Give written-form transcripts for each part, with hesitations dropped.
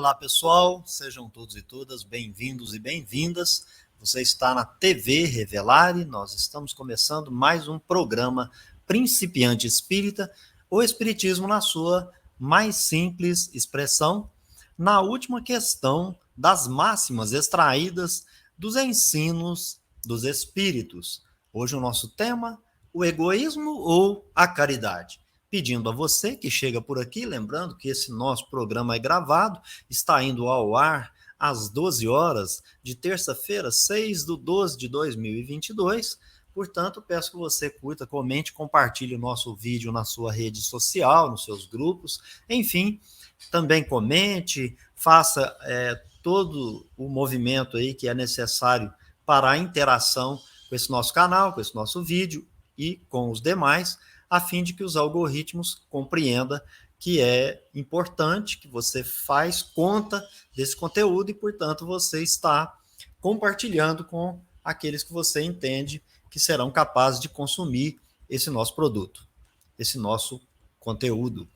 Olá, pessoal, sejam todos e todas bem-vindos e bem-vindas. Você está na TV Revelare, nós estamos começando mais um programa Principiante Espírita, o Espiritismo na sua mais simples expressão, na última questão das máximas extraídas dos ensinos dos Espíritos. Hoje o nosso tema, o egoísmo ou a caridade. Pedindo a você que chega por aqui, lembrando que esse nosso programa é gravado, está indo ao ar às 12 horas de terça-feira, 6/12/2022. Portanto, peço que você curta, comente, compartilhe o nosso vídeo na sua rede social, nos seus grupos, enfim, também comente, faça todo o movimento aí que é necessário para a interação com esse nosso canal, com esse nosso vídeo e com os demais, a fim de que os algoritmos compreendam que é importante, que você faz conta desse conteúdo e, portanto, você está compartilhando com aqueles que você entende que serão capazes de consumir esse nosso produto, esse nosso conteúdo.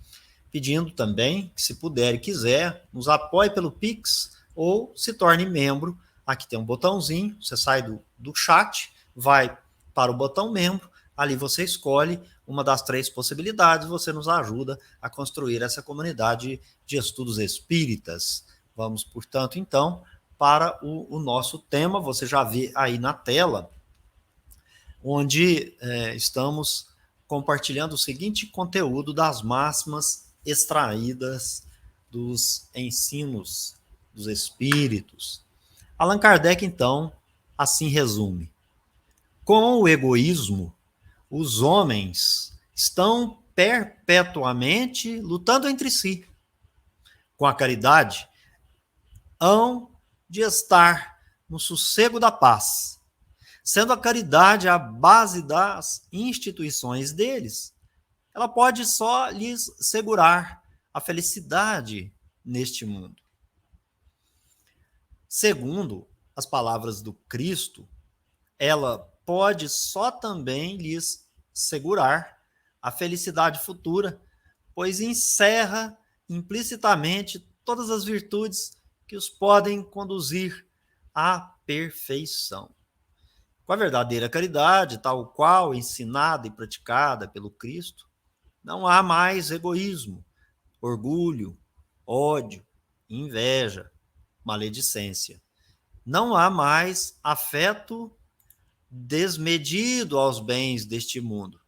Pedindo também que, se puder e quiser, nos apoie pelo Pix ou se torne membro. Aqui tem um botãozinho, você sai do chat, vai para o botão membro, ali você escolhe uma das 3 possibilidades, você nos ajuda a construir essa comunidade de estudos espíritas. Vamos, portanto, então, para o nosso tema. Você já vê aí na tela, onde estamos compartilhando o seguinte conteúdo das máximas extraídas dos ensinos dos espíritos. Allan Kardec, então, assim resume: com o egoísmo, os homens estão perpetuamente lutando entre si. Com a caridade, hão de estar no sossego da paz, sendo a caridade a base das instituições deles. Ela pode só lhes segurar a felicidade neste mundo. Segundo as palavras do Cristo, ela pode só também lhes segurar a felicidade futura, pois encerra implicitamente todas as virtudes que os podem conduzir à perfeição. Com a verdadeira caridade, tal qual ensinada e praticada pelo Cristo, não há mais egoísmo, orgulho, ódio, inveja, maledicência. Não há mais afeto desmedido aos bens deste mundo.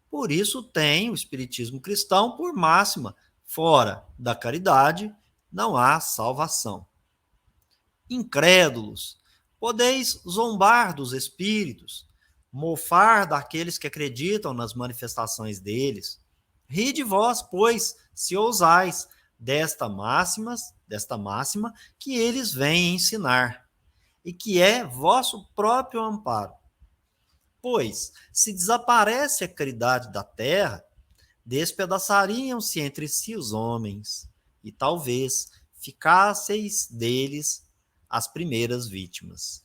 Por isso tem o Espiritismo cristão por máxima: fora da caridade não há salvação. Incrédulos, podeis zombar dos espíritos, mofar daqueles que acreditam nas manifestações deles. Ri de vós, pois, se ousais, desta máxima que eles vêm ensinar, e que é vosso próprio amparo. Pois, se desaparece a caridade da terra, despedaçariam-se entre si os homens, e talvez ficasseis deles as primeiras vítimas.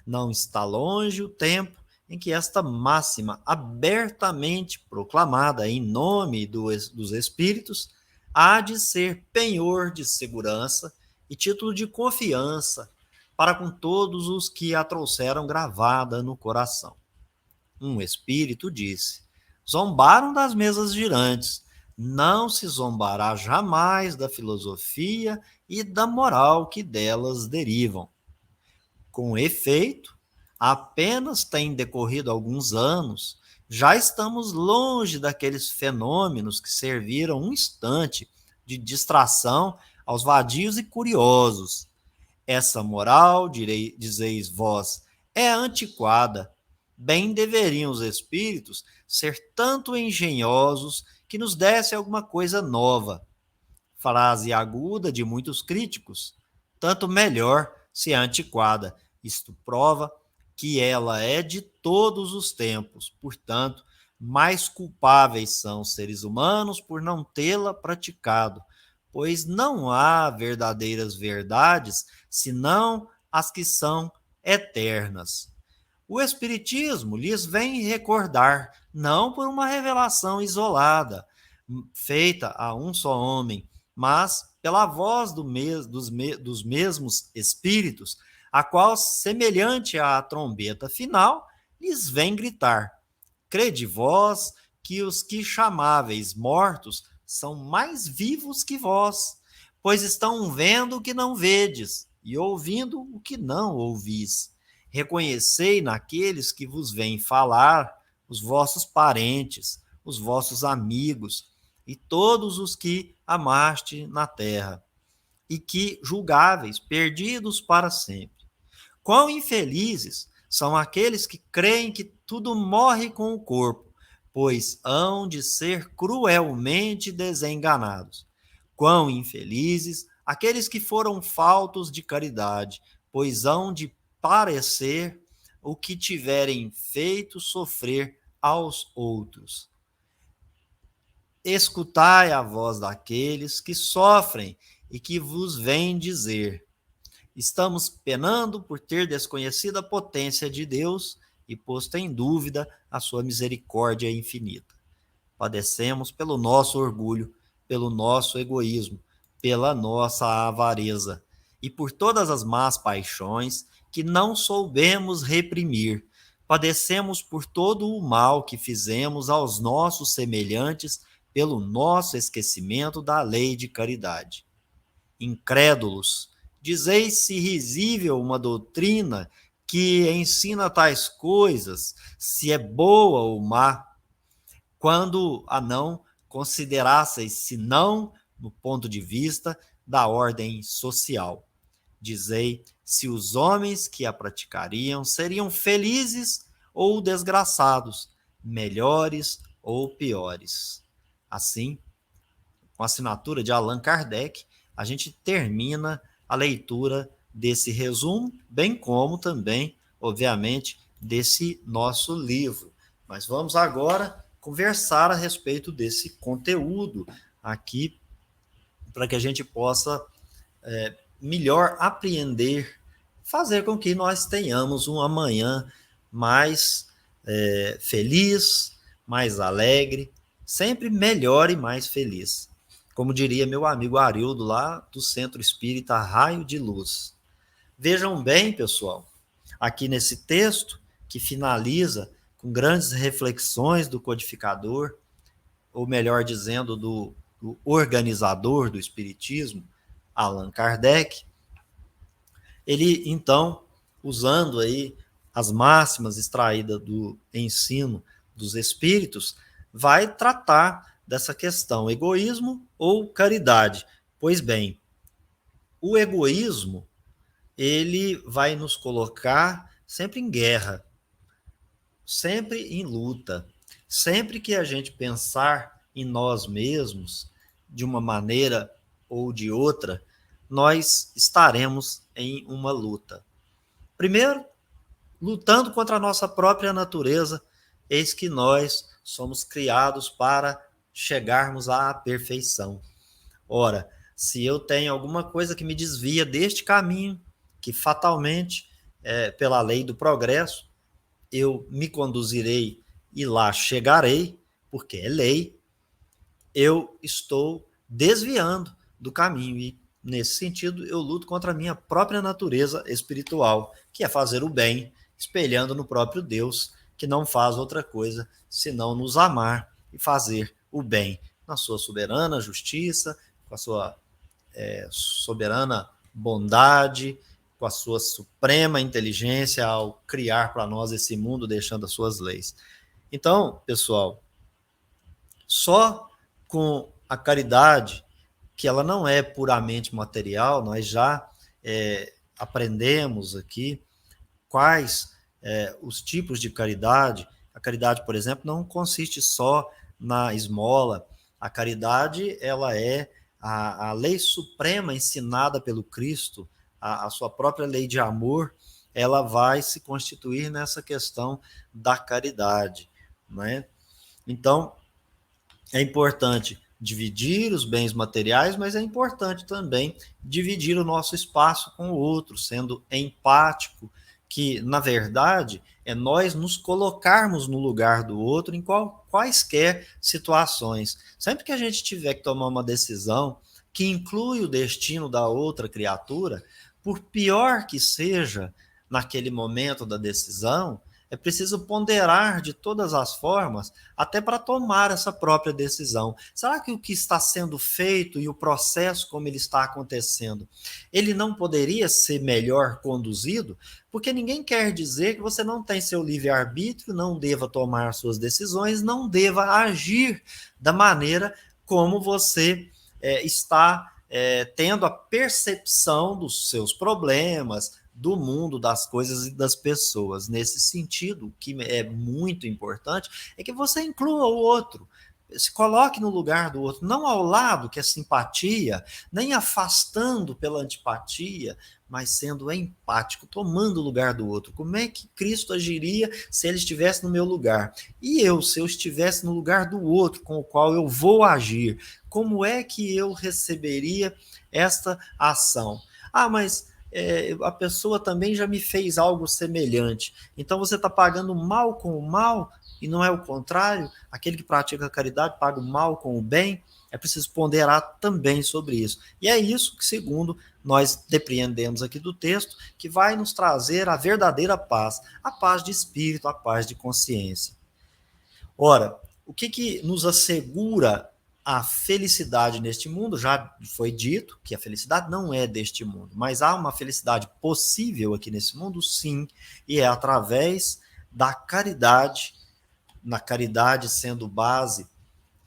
Não está longe o tempo em que esta máxima, abertamente proclamada em nome dos Espíritos, há de ser penhor de segurança e título de confiança para com todos os que a trouxeram gravada no coração. Um espírito disse: zombaram das mesas girantes, não se zombará jamais da filosofia e da moral que delas derivam. Com efeito, apenas têm decorrido alguns anos, já estamos longe daqueles fenômenos que serviram um instante de distração aos vadios e curiosos. Essa moral, dizeis vós, é antiquada. Bem deveriam os espíritos ser tanto engenhosos que nos desse alguma coisa nova. Frase aguda de muitos críticos: tanto melhor se é antiquada. Isto prova que ela é de todos os tempos. Portanto, mais culpáveis são os seres humanos por não tê-la praticado, pois não há verdadeiras verdades senão as que são eternas. O Espiritismo lhes vem recordar, não por uma revelação isolada, feita a um só homem, mas pela voz dos mesmos espíritos, a qual, semelhante à trombeta final, lhes vem gritar: crede vós que os que chamáveis mortos são mais vivos que vós, pois estão vendo o que não vedes e ouvindo o que não ouvis. Reconhecei naqueles que vos vêm falar os vossos parentes, os vossos amigos e todos os que amaste na terra, e que julgáveis, perdidos para sempre. Quão infelizes são aqueles que creem que tudo morre com o corpo, pois hão de ser cruelmente desenganados. Quão infelizes aqueles que foram faltos de caridade, pois hão de parecer o que tiverem feito sofrer aos outros. Escutai a voz daqueles que sofrem e que vos vêm dizer: estamos penando por ter desconhecido a potência de Deus e posto em dúvida a sua misericórdia infinita. Padecemos pelo nosso orgulho, pelo nosso egoísmo, pela nossa avareza e por todas as más paixões que não soubemos reprimir. Padecemos por todo o mal que fizemos aos nossos semelhantes pelo nosso esquecimento da lei de caridade. Incrédulos, dizeis-se risível uma doutrina que ensina tais coisas, se é boa ou má, quando a não considerasseis senão no ponto de vista da ordem social. Dizei se os homens que a praticariam seriam felizes ou desgraçados, melhores ou piores. Assim, com a assinatura de Allan Kardec, a gente termina a leitura desse resumo, bem como também, obviamente, desse nosso livro. Mas vamos agora conversar a respeito desse conteúdo aqui, para que a gente possa melhor apreender, fazer com que nós tenhamos um amanhã mais feliz, mais alegre, sempre melhor e mais feliz. Como diria meu amigo Arildo, lá do Centro Espírita Raio de Luz. Vejam bem, pessoal, aqui nesse texto, que finaliza com grandes reflexões do codificador, ou melhor dizendo, do organizador do Espiritismo, Allan Kardec. Ele, então, usando aí as máximas extraídas do ensino dos Espíritos, vai tratar dessa questão, egoísmo ou caridade. Pois bem, o egoísmo, ele vai nos colocar sempre em guerra, sempre em luta. Sempre que a gente pensar em nós mesmos, de uma maneira ou de outra, nós estaremos em uma luta. Primeiro, lutando contra a nossa própria natureza, eis que nós somos criados para chegarmos à perfeição. Ora, se eu tenho alguma coisa que me desvia deste caminho, que fatalmente, pela lei do progresso, eu me conduzirei e lá chegarei, porque é lei, eu estou desviando do caminho e, nesse sentido, eu luto contra a minha própria natureza espiritual, que é fazer o bem, espelhando no próprio Deus, que não faz outra coisa senão nos amar e fazer o bem na sua soberana justiça, com a sua soberana bondade, com a sua suprema inteligência ao criar para nós esse mundo, deixando as suas leis. Então, pessoal, só com a caridade, que ela não é puramente material, nós já aprendemos aqui quais os tipos de caridade. A caridade, por exemplo, não consiste só na esmola. A caridade, ela é a lei suprema ensinada pelo Cristo, a sua própria lei de amor, ela vai se constituir nessa questão da caridade, né? Então, é importante dividir os bens materiais, mas é importante também dividir o nosso espaço com o outro, sendo empático, que, na verdade, é nós nos colocarmos no lugar do outro em quaisquer situações. Sempre que a gente tiver que tomar uma decisão que inclui o destino da outra criatura, por pior que seja naquele momento da decisão, é preciso ponderar de todas as formas, até para tomar essa própria decisão. Será que o que está sendo feito e o processo como ele está acontecendo, ele não poderia ser melhor conduzido? Porque ninguém quer dizer que você não tem seu livre-arbítrio, não deva tomar suas decisões, não deva agir da maneira como você está tendo a percepção dos seus problemas, do mundo, das coisas e das pessoas. Nesse sentido, o que é muito importante é que você inclua o outro, se coloque no lugar do outro, não ao lado, que é simpatia, nem afastando pela antipatia, mas sendo empático, tomando o lugar do outro. Como é que Cristo agiria se ele estivesse no meu lugar? E eu, se eu estivesse no lugar do outro com o qual eu vou agir, como é que eu receberia esta ação? Ah, mas a pessoa também já me fez algo semelhante. Então você está pagando mal com o mal, e não é o contrário? Aquele que pratica a caridade paga o mal com o bem. É preciso ponderar também sobre isso. E é isso que, segundo nós depreendemos aqui do texto, que vai nos trazer a verdadeira paz, a paz de espírito, a paz de consciência. Ora, o que nos assegura a felicidade neste mundo? Já foi dito que a felicidade não é deste mundo, mas há uma felicidade possível aqui nesse mundo, sim, e é através da caridade, na caridade sendo base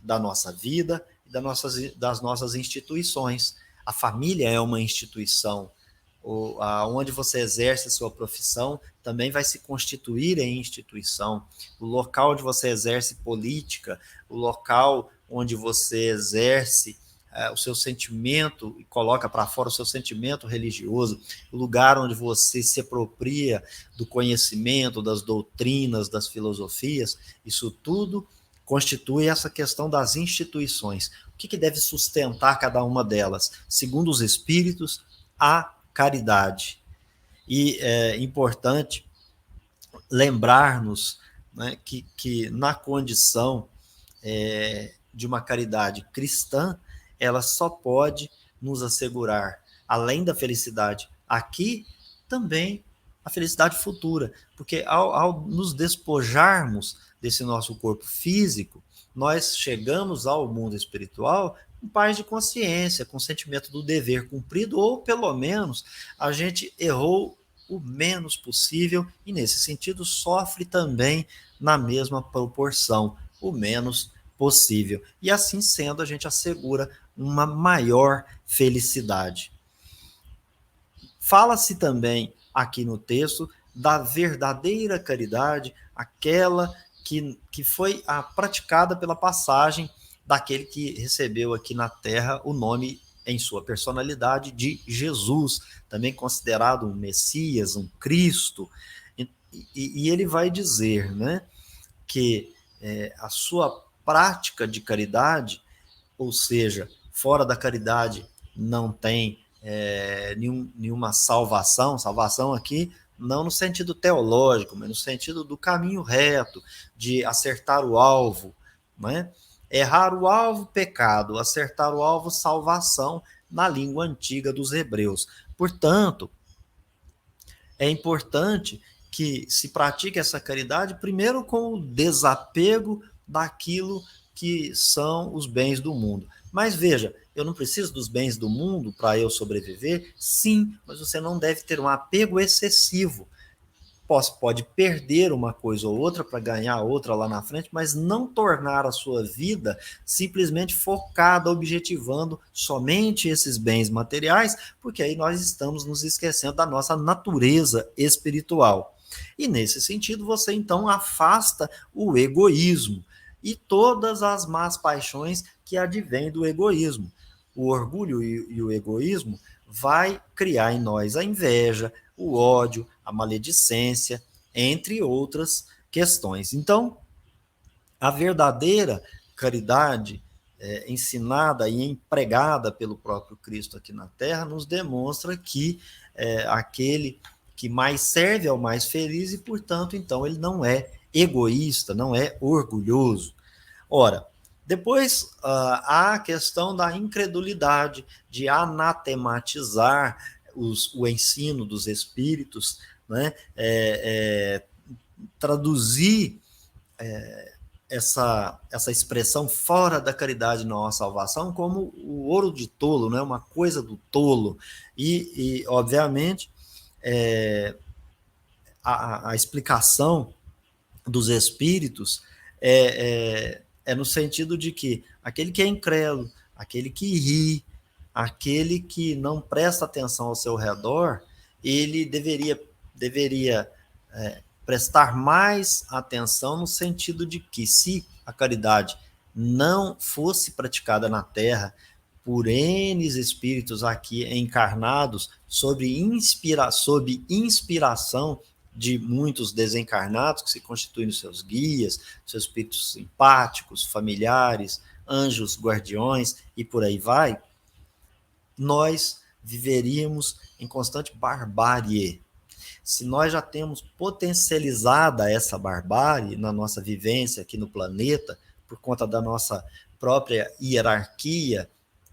da nossa vida e das nossas instituições. A família é uma instituição, onde você exerce a sua profissão também vai se constituir em instituição. O local onde você exerce política, o local onde você exerce o seu sentimento e coloca para fora o seu sentimento religioso, o lugar onde você se apropria do conhecimento, das doutrinas, das filosofias, isso tudo constitui essa questão das instituições. O que deve sustentar cada uma delas? Segundo os espíritos, a caridade. E é importante lembrar-nos, né, que na condição de uma caridade cristã, ela só pode nos assegurar, além da felicidade aqui, também a felicidade futura. Porque ao nos despojarmos desse nosso corpo físico, nós chegamos ao mundo espiritual com paz de consciência, com o sentimento do dever cumprido, ou pelo menos a gente errou o menos possível e, nesse sentido, sofre também na mesma proporção, o menos possível. E assim sendo, a gente assegura uma maior felicidade. Fala-se também aqui no texto da verdadeira caridade, aquela que foi praticada pela passagem daquele que recebeu aqui na terra o nome em sua personalidade de Jesus, também considerado um Messias, um Cristo, e ele vai dizer, né, que a sua prática de caridade, ou seja, fora da caridade não tem nenhuma salvação aqui, não no sentido teológico, mas no sentido do caminho reto, de acertar o alvo, né? Errar o alvo, pecado, acertar o alvo, salvação, na língua antiga dos hebreus. Portanto, é importante que se pratique essa caridade primeiro com o desapego daquilo que são os bens do mundo. Mas veja, eu não preciso dos bens do mundo para eu sobreviver? Sim, mas você não deve ter um apego excessivo. Pode perder uma coisa ou outra para ganhar outra lá na frente, mas não tornar a sua vida simplesmente focada, objetivando somente esses bens materiais, porque aí nós estamos nos esquecendo da nossa natureza espiritual. E nesse sentido, você então afasta o egoísmo e todas as más paixões que advêm do egoísmo. O orgulho e o egoísmo vai criar em nós a inveja, o ódio, a maledicência, entre outras questões. Então, a verdadeira caridade ensinada e empregada pelo próprio Cristo aqui na Terra nos demonstra que aquele que mais serve é o mais feliz e, portanto, então ele não é egoísta, não é orgulhoso. Ora, Depois, há a questão da incredulidade, de anatematizar o ensino dos espíritos, né? Traduzir essa expressão fora da caridade na nossa salvação como o ouro de tolo, né? Uma coisa do tolo. E obviamente, a explicação dos espíritos é no sentido de que aquele que é incrédulo, aquele que ri, aquele que não presta atenção ao seu redor, ele deveria prestar mais atenção no sentido de que, se a caridade não fosse praticada na Terra por N espíritos aqui encarnados, sob inspiração de muitos desencarnados que se constituem nos seus guias, seus espíritos simpáticos, familiares, anjos guardiões e por aí vai, nós viveríamos em constante barbárie. Se nós já temos potencializada essa barbárie na nossa vivência aqui no planeta, por conta da nossa própria hierarquia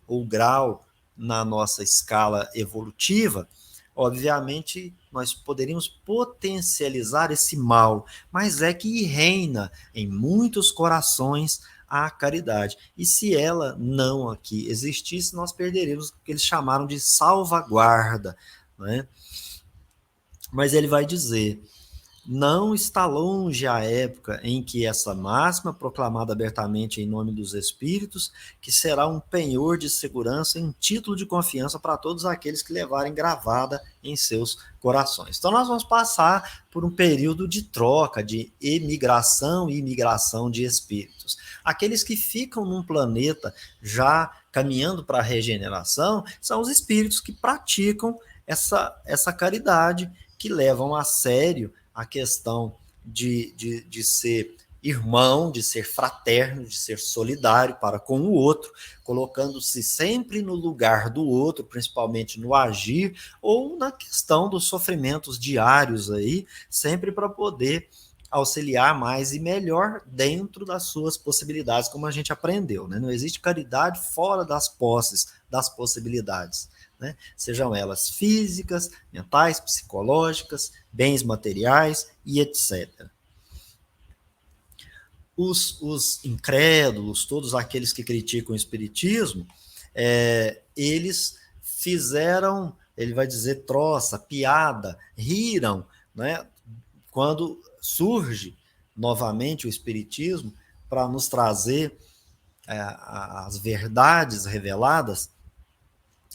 ou grau na nossa escala evolutiva, obviamente nós poderíamos potencializar esse mal, mas é que reina em muitos corações a caridade. E se ela não aqui existisse, nós perderíamos o que eles chamaram de salvaguarda, né? Mas ele vai dizer: não está longe a época em que essa máxima, proclamada abertamente em nome dos Espíritos, que será um penhor de segurança e um título de confiança para todos aqueles que levarem gravada em seus corações. Então nós vamos passar por um período de troca, de emigração e imigração de espíritos. Aqueles que ficam num planeta já caminhando para a regeneração são os espíritos que praticam essa caridade, que levam a sério a questão de ser irmão, de ser fraterno, de ser solidário para com o outro, colocando-se sempre no lugar do outro, principalmente no agir ou na questão dos sofrimentos diários aí, sempre para poder auxiliar mais e melhor dentro das suas possibilidades, como a gente aprendeu, né? Não existe caridade fora das posses, das possibilidades, né? Sejam elas físicas, mentais, psicológicas, bens materiais e etc. Os incrédulos, todos aqueles que criticam o espiritismo, eles fizeram, ele vai dizer, troça, piada, riram, né, quando surge novamente o espiritismo para nos trazer as verdades reveladas.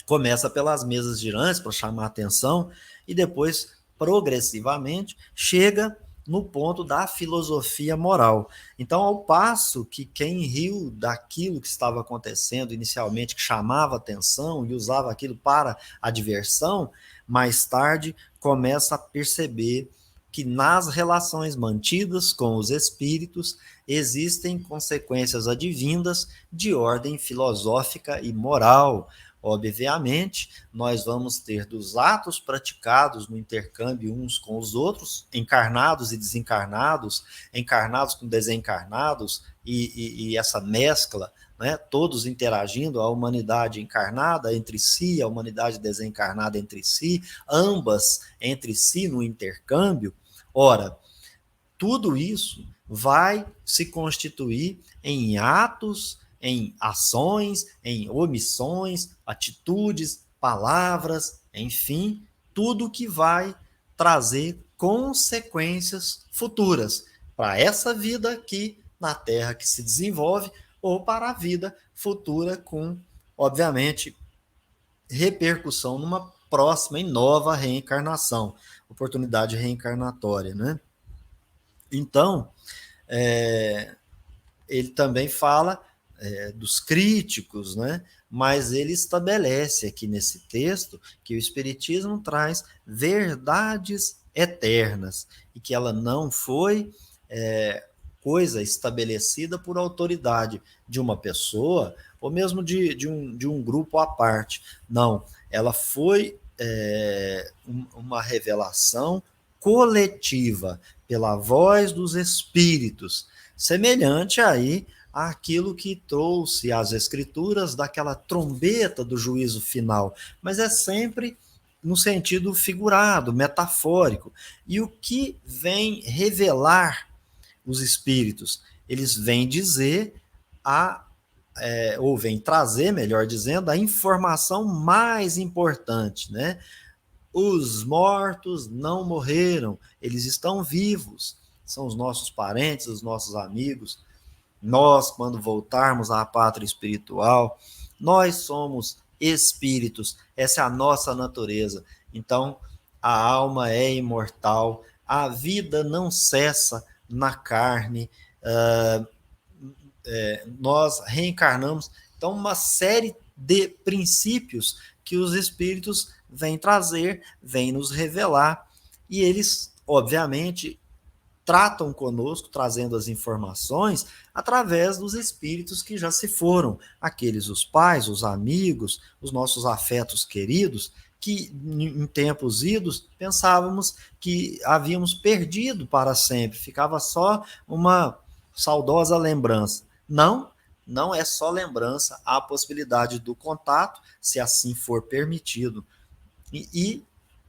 Começa pelas mesas girantes para chamar a atenção e depois, progressivamente, chega no ponto da filosofia moral. Então, ao passo que quem riu daquilo que estava acontecendo inicialmente, que chamava atenção e usava aquilo para a diversão, mais tarde começa a perceber que nas relações mantidas com os espíritos existem consequências advindas de ordem filosófica e moral. Obviamente, nós vamos ter dos atos praticados no intercâmbio uns com os outros, encarnados e desencarnados, encarnados com desencarnados, e essa mescla, né, todos interagindo, a humanidade encarnada entre si, a humanidade desencarnada entre si, ambas entre si no intercâmbio. Ora, tudo isso vai se constituir em atos, em ações, em omissões, atitudes, palavras, enfim, tudo que vai trazer consequências futuras para essa vida aqui na Terra que se desenvolve ou para a vida futura com, obviamente, repercussão numa próxima e nova reencarnação, oportunidade reencarnatória, né? Então, ele também fala dos críticos, né? Mas ele estabelece aqui nesse texto que o Espiritismo traz verdades eternas e que ela não foi coisa estabelecida por autoridade de uma pessoa ou mesmo de um grupo à parte. Não, ela foi uma revelação coletiva pela voz dos espíritos, semelhante aí àquilo que trouxe as Escrituras daquela trombeta do juízo final, mas é sempre no sentido figurado, metafórico. E o que vem revelar os espíritos? Eles vêm dizer ou vêm trazer, melhor dizendo, a informação mais importante, né? Os mortos não morreram, eles estão vivos, são os nossos parentes, os nossos amigos. Nós, quando voltarmos à pátria espiritual, nós somos espíritos, essa é a nossa natureza. Então, a alma é imortal, a vida não cessa na carne, nós reencarnamos. Então, uma série de princípios que os espíritos vêm trazer, vêm nos revelar, e eles, obviamente, tratam conosco, trazendo as informações através dos espíritos que já se foram, aqueles os pais, os amigos, os nossos afetos queridos, que em tempos idos pensávamos que havíamos perdido para sempre, ficava só uma saudosa lembrança. Não, não é só lembrança, há a possibilidade do contato, se assim for permitido, e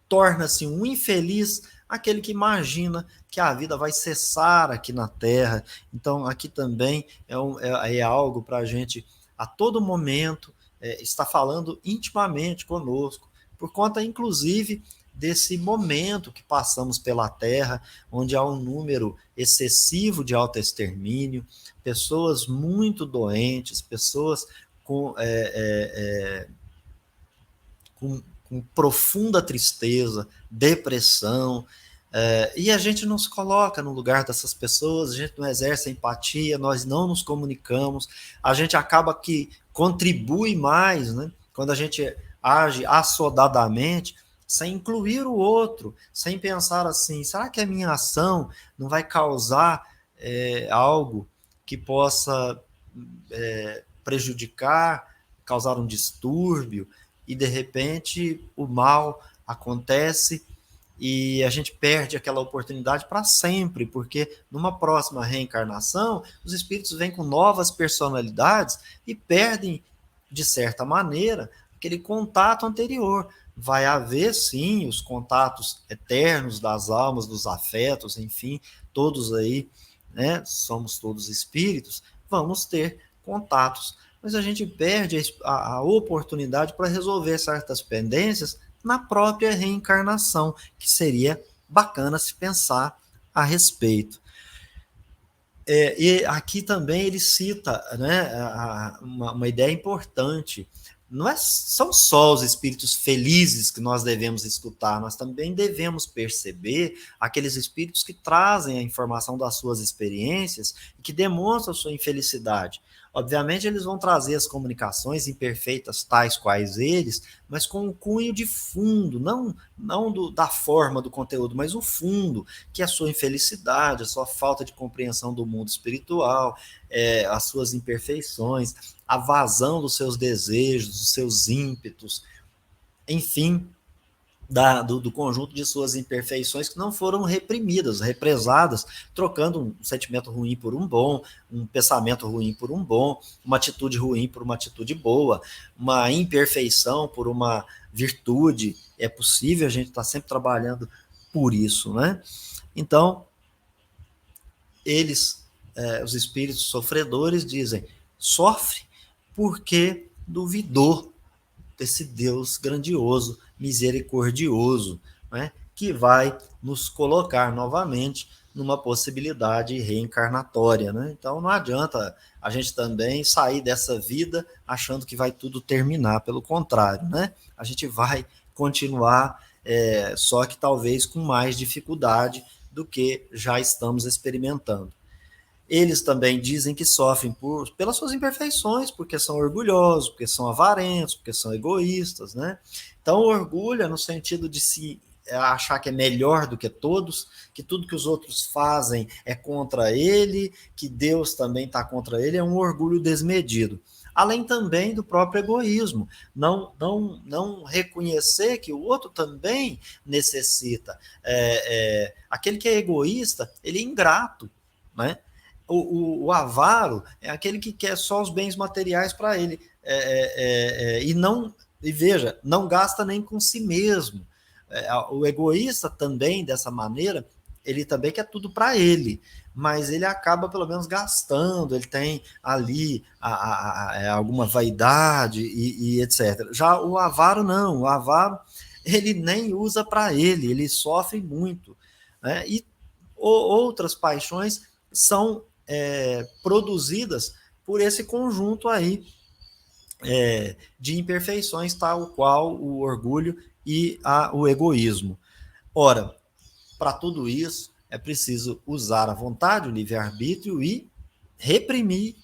torna-se um infeliz aquele que imagina que a vida vai cessar aqui na Terra. Então, aqui também é algo para a gente, a todo momento, estar falando intimamente conosco, por conta, inclusive, desse momento que passamos pela Terra, onde há um número excessivo de autoextermínio, pessoas muito doentes, pessoas com profunda tristeza, depressão, e a gente não se coloca no lugar dessas pessoas, a gente não exerce empatia, nós não nos comunicamos, a gente acaba que contribui mais, né? Quando a gente age assodadamente, sem incluir o outro, sem pensar assim, será que a minha ação não vai causar algo que possa prejudicar, causar um distúrbio, e de repente o mal acontece e a gente perde aquela oportunidade para sempre, porque numa próxima reencarnação, os espíritos vêm com novas personalidades e perdem, de certa maneira, aquele contato anterior. Vai haver, sim, os contatos eternos das almas, dos afetos, enfim, todos aí, né, somos todos espíritos, vamos ter contatos, mas a gente perde a oportunidade para resolver certas pendências na própria reencarnação, que seria bacana se pensar a respeito. E aqui também ele cita, né, uma ideia importante. Não são só os espíritos felizes que nós devemos escutar, nós também devemos perceber aqueles espíritos que trazem a informação das suas experiências e que demonstram sua infelicidade. Obviamente, eles vão trazer as comunicações imperfeitas, tais quais eles, mas com o cunho de fundo, não da forma do conteúdo, mas o fundo, que é a sua infelicidade, a sua falta de compreensão do mundo espiritual, as suas imperfeições, a vazão dos seus desejos, dos seus ímpetos, enfim, do conjunto de suas imperfeições que não foram reprimidas, represadas, trocando um sentimento ruim por um bom, um pensamento ruim por um bom, uma atitude ruim por uma atitude boa, uma imperfeição por uma virtude. É possível, a gente está sempre trabalhando por isso, né? Então, eles, os espíritos sofredores, dizem, sofre porque duvidou desse Deus grandioso, misericordioso, né, que vai nos colocar novamente numa possibilidade reencarnatória, né? Então não adianta a gente também sair dessa vida achando que vai tudo terminar, pelo contrário, né? A gente vai continuar, só que talvez com mais dificuldade do que já estamos experimentando. Eles também dizem que sofrem pelas suas imperfeições, porque são orgulhosos, porque são avarentos, porque são egoístas, né? Então, orgulho é no sentido de se achar que é melhor do que todos, que tudo que os outros fazem é contra ele, que Deus também está contra ele, é um orgulho desmedido. Além também do próprio egoísmo, não reconhecer que o outro também necessita. Aquele que é egoísta, ele é ingrato, né? o avaro é aquele que quer só os bens materiais para ele, e veja, não gasta nem com si mesmo. O egoísta também, dessa maneira, ele também quer tudo para ele, mas ele acaba pelo menos gastando, ele tem ali alguma vaidade e etc. Já o avaro não, o avaro ele nem usa para ele sofre muito, né? E outras paixões são produzidas por esse conjunto aí de imperfeições, tal qual o orgulho e o egoísmo. Ora, para tudo isso, é preciso usar a vontade, o livre-arbítrio e reprimir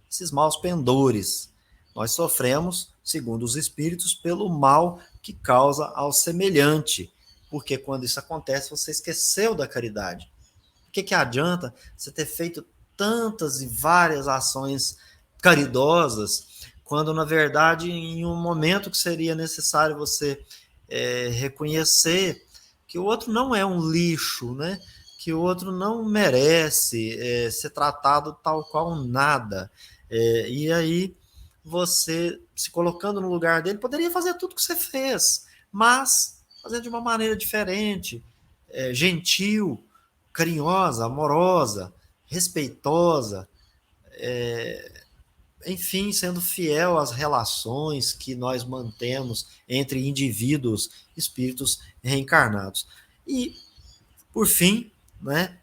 esses maus pendores. Nós sofremos, segundo os espíritos, pelo mal que causa ao semelhante, porque quando isso acontece, você esqueceu da caridade. O que adianta você ter feito tantas e várias ações caridosas, quando, na verdade, em um momento que seria necessário você reconhecer que o outro não é um lixo, né? Que o outro não merece ser tratado tal qual nada. E aí, você, se colocando no lugar dele, poderia fazer tudo que você fez, mas fazer de uma maneira diferente, gentil, carinhosa, amorosa, respeitosa, enfim, sendo fiel às relações que nós mantemos entre indivíduos, espíritos reencarnados. E, por fim, né,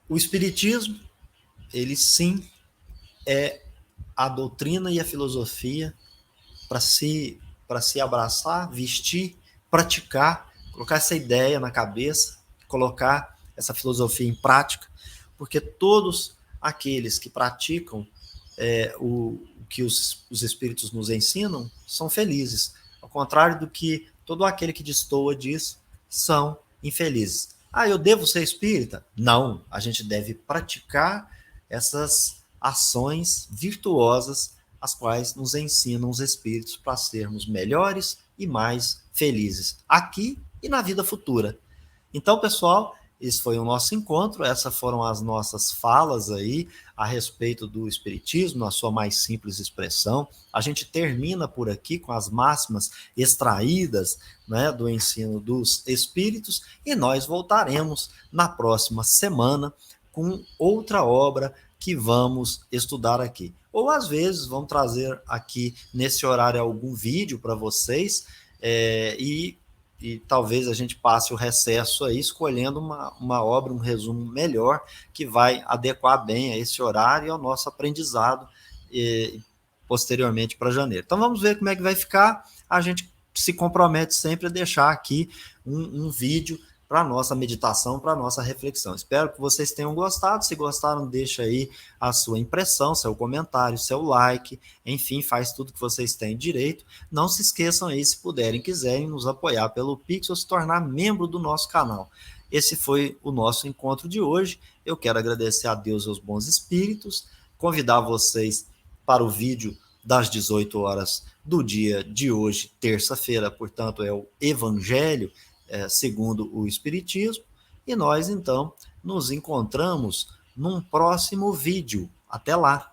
o espiritismo, ele sim é a doutrina e a filosofia para se abraçar, vestir, praticar, colocar essa ideia na cabeça, colocar essa filosofia em prática, porque todos aqueles que praticam o que os espíritos nos ensinam são felizes, ao contrário do que todo aquele que destoa disso são infelizes. Eu devo ser espírita? Não, a gente deve praticar essas ações virtuosas as quais nos ensinam os espíritos para sermos melhores e mais felizes aqui e na vida futura. Então, pessoal, esse foi o nosso encontro, essas foram as nossas falas aí a respeito do espiritismo, na sua mais simples expressão. A gente termina por aqui com as máximas extraídas, né, do ensino dos espíritos, e nós voltaremos na próxima semana com outra obra que vamos estudar aqui. Ou às vezes vamos trazer aqui nesse horário algum vídeo para vocês, e talvez a gente passe o recesso aí escolhendo uma obra, um resumo melhor, que vai adequar bem a esse horário e ao nosso aprendizado posteriormente para janeiro. Então vamos ver como é que vai ficar. A gente se compromete sempre a deixar aqui um vídeo para a nossa meditação, para a nossa reflexão. Espero que vocês tenham gostado. Se gostaram, deixa aí a sua impressão, seu comentário, seu like, enfim, faz tudo que vocês têm direito. Não se esqueçam aí, se puderem, quiserem nos apoiar pelo Pix ou se tornar membro do nosso canal. Esse foi o nosso encontro de hoje. Eu quero agradecer a Deus e aos bons espíritos, convidar vocês para o vídeo das 18 horas do dia de hoje, terça-feira, portanto, é o Evangelho segundo o Espiritismo, e nós, então, nos encontramos num próximo vídeo. Até lá!